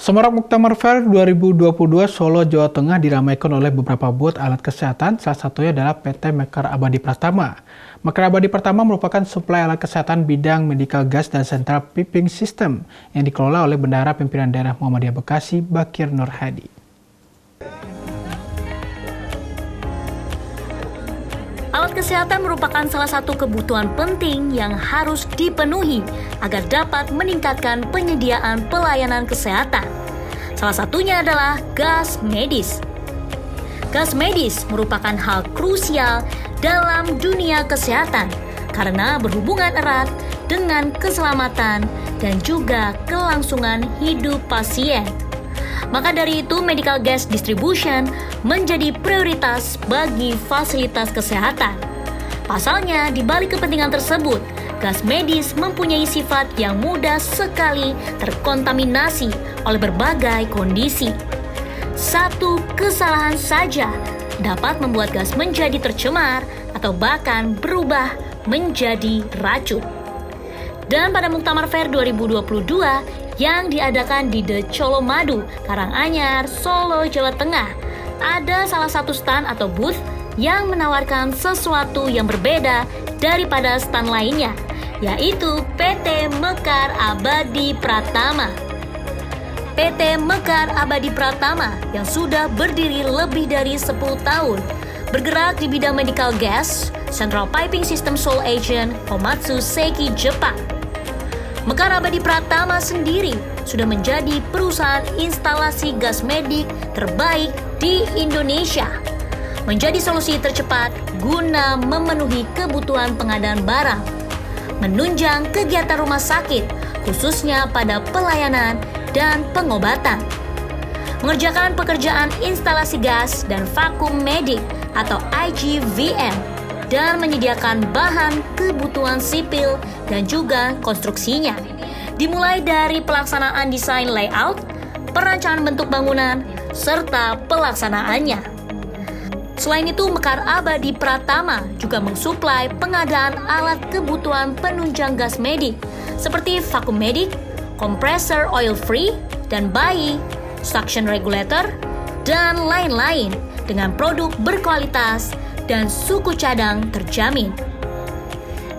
Semarak Muktamar Fair 2022 Solo, Jawa Tengah diramaikan oleh beberapa booth alat kesehatan, salah satunya adalah PT Mekar Abadi Pratama. Mekar Abadi Pratama merupakan suplai alat kesehatan bidang medical gas dan central piping system yang dikelola oleh Bendahara Pimpinan Daerah Muhammadiyah Bekasi, Bakir Nur Hadi. Alat kesehatan merupakan salah satu kebutuhan penting yang harus dipenuhi agar dapat meningkatkan penyediaan pelayanan kesehatan. Salah satunya adalah gas medis. Gas medis merupakan hal krusial dalam dunia kesehatan karena berhubungan erat dengan keselamatan dan juga kelangsungan hidup pasien. Maka dari itu, medical gas distribution menjadi prioritas bagi fasilitas kesehatan. Pasalnya, di balik kepentingan tersebut, gas medis mempunyai sifat yang mudah sekali terkontaminasi oleh berbagai kondisi. Satu kesalahan saja dapat membuat gas menjadi tercemar atau bahkan berubah menjadi racun. Dan pada Muktamar Fair 2022 yang diadakan di The Colomadu, Karanganyar, Solo, Jawa Tengah, ada salah satu stand atau booth yang menawarkan sesuatu yang berbeda daripada stand lainnya, yaitu PT Mekar Abadi Pratama. PT Mekar Abadi Pratama yang sudah berdiri lebih dari 10 tahun, bergerak di bidang medical gas, central piping system sole agent, Komatsu Seiki, Jepang. Mekar Abadi Pratama sendiri sudah menjadi perusahaan instalasi gas medik terbaik di Indonesia. Menjadi solusi tercepat guna memenuhi kebutuhan pengadaan barang, menunjang kegiatan rumah sakit, khususnya pada pelayanan dan pengobatan. Mengerjakan pekerjaan instalasi gas dan vakum medik atau IGVM, dan menyediakan bahan kebutuhan sipil dan juga konstruksinya. Dimulai dari pelaksanaan desain layout, perancangan bentuk bangunan, serta pelaksanaannya. Selain itu, Mekar Abadi Pratama juga mensuplai pengadaan alat kebutuhan penunjang gas medik seperti vakum medik, compressor oil free dan bayi, suction regulator, dan lain-lain dengan produk berkualitas dan suku cadang terjamin.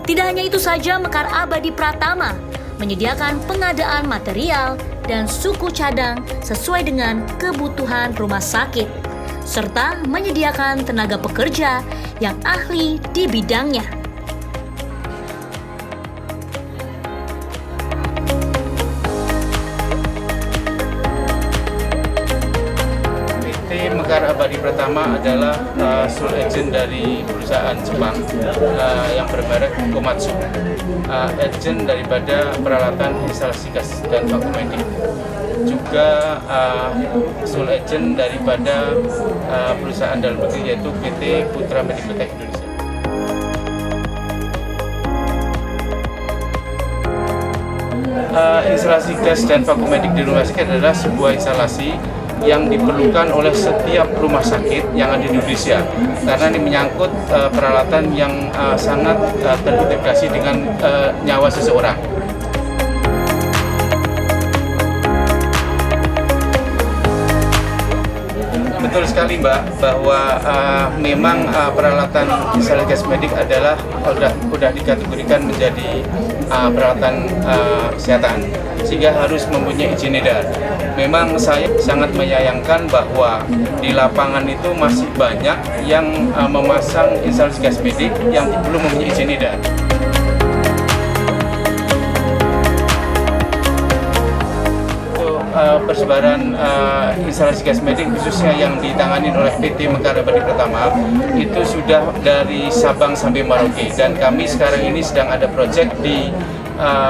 Tidak hanya itu saja, Mekar Abadi Pratama menyediakan pengadaan material dan suku cadang sesuai dengan kebutuhan rumah sakit, serta menyediakan tenaga pekerja yang ahli di bidangnya. PT Mekar Abadi Pratama adalah sole agent dari perusahaan Jepang yang bermerek Komatsu, agent daripada peralatan instalasi gas dan vakum medik, juga sole agent daripada perusahaan dalam negeri yaitu PT Putra Meditech Indonesia. Instalasi gas dan vakum medik di rumah sakit adalah sebuah instalasi yang diperlukan oleh setiap rumah sakit yang ada di Indonesia, karena ini menyangkut peralatan yang sangat terintegrasi dengan nyawa seseorang. Betul sekali Mbak, bahwa memang peralatan instalasi gas medik adalah sudah dikategorikan menjadi peralatan kesehatan, sehingga harus mempunyai izin edar. Memang saya sangat menyayangkan bahwa di lapangan itu masih banyak yang memasang instalasi gas medik yang belum mempunyai izin edar. Persebaran instalasi gas medik khususnya yang ditangani oleh PT Mekar Abadi Pratama itu sudah dari Sabang sampai Merauke, dan kami sekarang ini sedang ada proyek di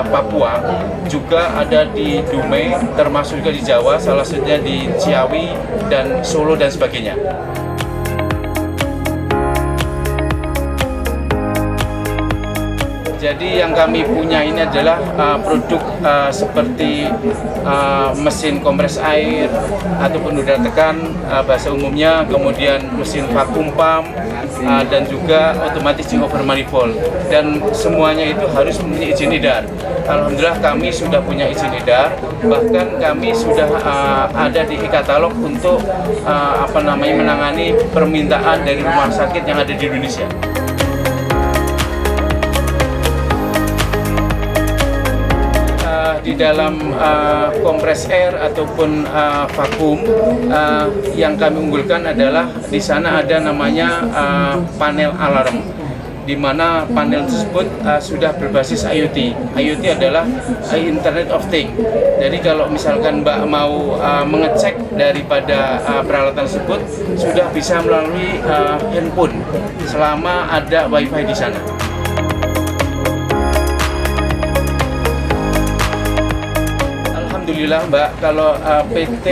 Papua, juga ada di Dumai, termasuk juga di Jawa, salah satunya di Ciawi dan Solo dan sebagainya. Jadi yang kami punya ini adalah produk seperti mesin kompres air ataupun udara tekan bahasa umumnya, kemudian mesin vakum pump dan juga otomatis over manifold, dan semuanya itu harus mempunyai izin edar. Alhamdulillah kami sudah punya izin edar, bahkan kami sudah ada di e-katalog untuk menangani permintaan dari rumah sakit yang ada di Indonesia. Di dalam kompres air ataupun vakum yang kami unggulkan adalah di sana ada namanya panel alarm, di mana panel tersebut sudah berbasis IoT. IoT adalah Internet of Things. Jadi kalau misalkan Mbak mau mengecek daripada peralatan tersebut, sudah bisa melalui handphone selama ada WiFi di sana. Alhamdulillah Mbak, kalau PT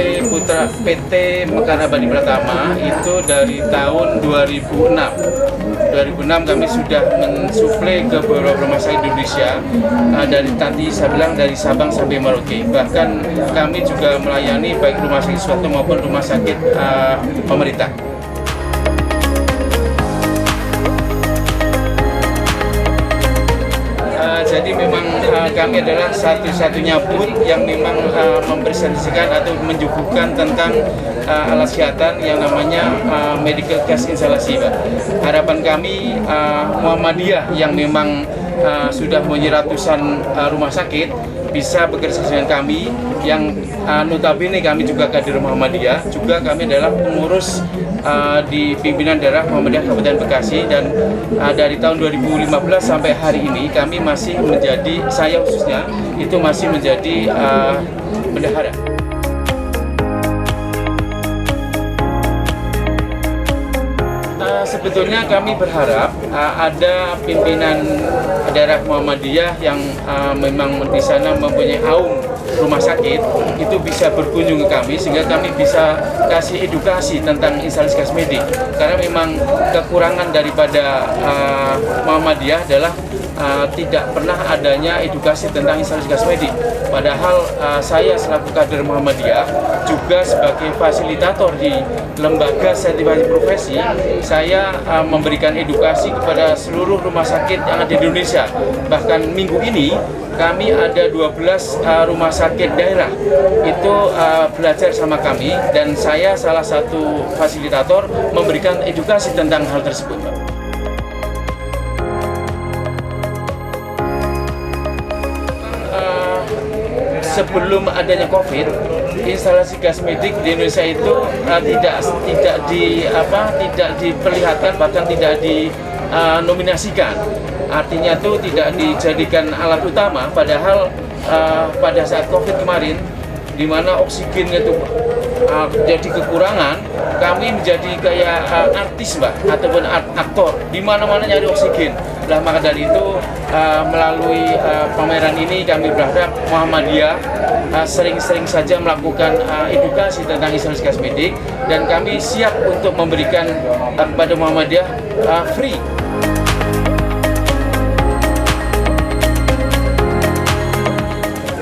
Mekar Abadi Pratama itu dari tahun 2006 kami sudah mensuplai ke beberapa rumah sakit Indonesia, dari tadi saya bilang dari Sabang sampai Merauke. Bahkan kami juga melayani baik rumah sakit swasta maupun rumah sakit pemerintah. Jadi memang kami adalah satu-satunya booth yang memang mempresentasikan atau menyuguhkan tentang alat kesehatan yang namanya medical gas instalasi, Pak. Harapan kami Muhammadiyah yang memang sudah mempunyai ratusan rumah sakit bisa bekerja dengan kami, yang notabene kami juga kader Muhammadiyah, juga kami adalah pengurus di pimpinan daerah Muhammadiyah Kabupaten Bekasi, dan dari tahun 2015 sampai hari ini kami masih menjadi, saya khususnya itu masih menjadi bendahara. Sebetulnya kami berharap ada pimpinan daerah Muhammadiyah yang memang di sana mempunyai rumah sakit itu bisa berkunjung ke kami, sehingga kami bisa kasih edukasi tentang instalasi gas medik, karena memang kekurangan daripada Muhammadiyah adalah tidak pernah adanya edukasi tentang instalasi gas medik. Padahal saya selaku kader Muhammadiyah juga sebagai fasilitator di lembaga sertifikasi profesi, saya memberikan edukasi kepada seluruh rumah sakit yang ada di Indonesia. Bahkan minggu ini kami ada 12 rumah sakit daerah itu belajar sama kami, dan saya salah satu fasilitator memberikan edukasi tentang hal tersebut. Sebelum adanya COVID, instalasi gas medik di Indonesia itu tidak diperlihatkan, bahkan tidak dinominasikan. Artinya itu tidak dijadikan alat utama. Padahal pada saat COVID kemarin, di mana oksigen itu jadi kekurangan, kami menjadi kayak artis, Mbak, ataupun aktor, di mana-mana nyari oksigen. Nah, maka dari itu melalui pameran ini kami berharap Muhammadiyah sering-sering saja melakukan edukasi tentang instalasi gas medik, dan kami siap untuk memberikan kepada Muhammadiyah free.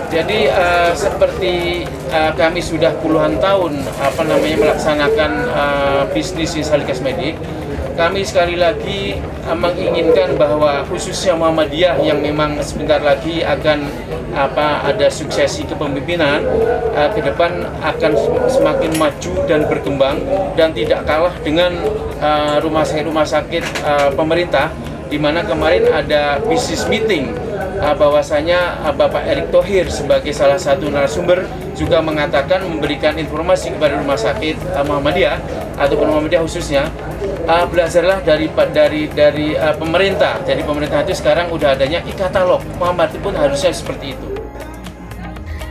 Jadi seperti kami sudah puluhan tahun melaksanakan bisnis instalasi gas medik, kami sekali lagi menginginkan bahwa khususnya Muhammadiyah yang memang sebentar lagi akan ada suksesi kepemimpinan, ke depan akan semakin maju dan berkembang, dan tidak kalah dengan rumah sakit pemerintah, di mana kemarin ada business meeting, bahwasanya Bapak Erick Thohir sebagai salah satu narasumber juga mengatakan, memberikan informasi kepada rumah sakit Muhammadiyah ataupun Muhammadiyah khususnya, belajarlah dari pemerintah. Jadi pemerintah itu sekarang udah adanya e-katalog, Muhammadiyah pun harusnya seperti itu.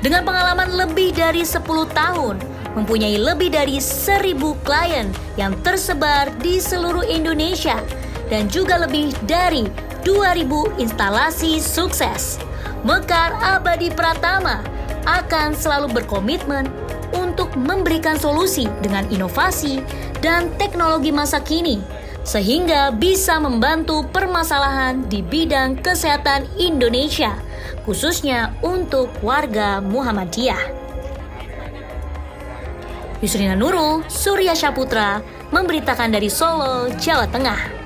Dengan pengalaman lebih dari 10 tahun, mempunyai lebih dari 1.000 klien yang tersebar di seluruh Indonesia, dan juga lebih dari 2.000 instalasi sukses, Mekar Abadi Pratama akan selalu berkomitmen untuk memberikan solusi dengan inovasi dan teknologi masa kini sehingga bisa membantu permasalahan di bidang kesehatan Indonesia, khususnya untuk warga Muhammadiyah. Yusrina Nurul, Surya Saputra, memberitakan dari Solo, Jawa Tengah.